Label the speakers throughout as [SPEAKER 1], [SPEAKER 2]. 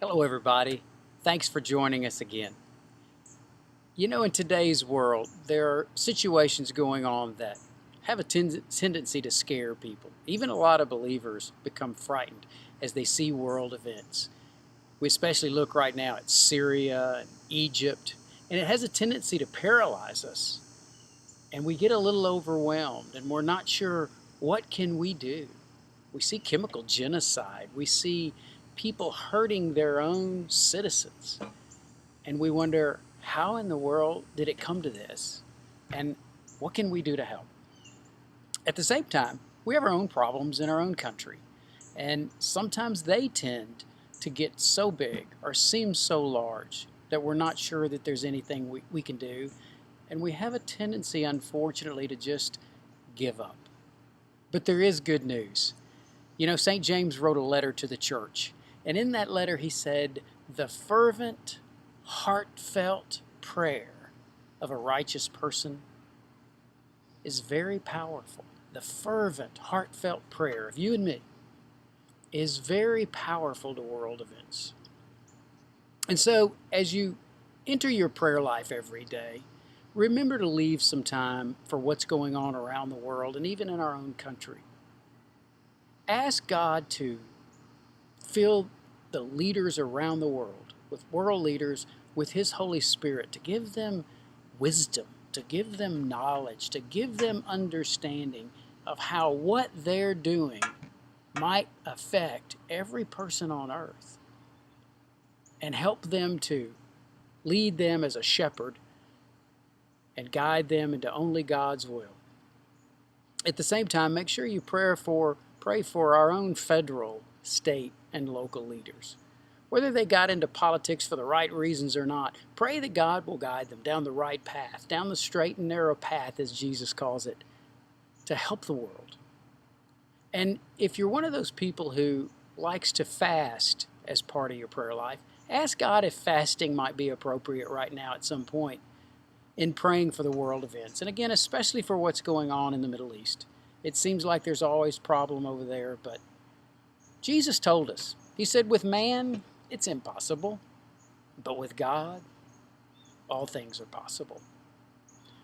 [SPEAKER 1] Hello, everybody. Thanks for joining us again. In today's world, there are situations going on that have a tendency to scare people. Even a lot of believers become frightened as they see world events. We especially look right now at Syria and Egypt, and it has a tendency to paralyze us. And we get a little overwhelmed, and we're not sure what can we do. We see chemical genocide. We see people hurting their own citizens. And we wonder, how in the world did it come to this? And what can we do to help? At the same time, we have our own problems in our own country. And sometimes they tend to get so big or seem so large that we're not sure that there's anything we can do. And we have a tendency, unfortunately, to just give up. But there is good news. St. James wrote a letter to the church. And in that letter, he said, the fervent, heartfelt prayer of a righteous person is very powerful. The fervent, heartfelt prayer of you and me is very powerful to world events. And so, as you enter your prayer life every day, remember to leave some time for what's going on around the world and even in our own country. Ask God to fill the leaders around the world, with world leaders, with His Holy Spirit, to give them wisdom, to give them knowledge, to give them understanding of how what they're doing might affect every person on earth, and help them to lead them as a shepherd and guide them into only God's will. At the same time, make sure you pray for our own federal, state, and local leaders. Whether they got into politics for the right reasons or not, pray that God will guide them down the right path, down the straight and narrow path, as Jesus calls it, to help the world. And if you're one of those people who likes to fast as part of your prayer life, ask God if fasting might be appropriate right now at some point in praying for the world events. And again, especially for what's going on in the Middle East. It seems like there's always a problem over there, but Jesus told us. He said, with man, it's impossible, but with God, all things are possible.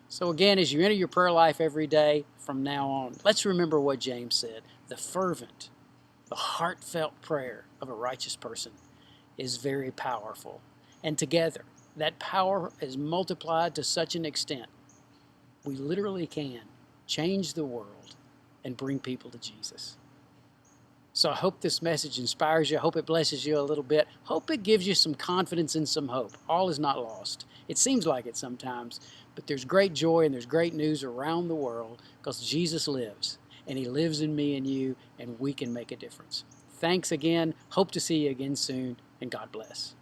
[SPEAKER 1] So again, as you enter your prayer life every day from now on, let's remember what James said. The fervent, the heartfelt prayer of a righteous person is very powerful. And together, that power is multiplied to such an extent, we literally can change the world and bring people to Jesus. So I hope this message inspires you. I hope it blesses you a little bit. Hope it gives you some confidence and some hope. All is not lost. It seems like it sometimes, but there's great joy and there's great news around the world because Jesus lives, and He lives in me and you, and we can make a difference. Thanks again. Hope to see you again soon, and God bless.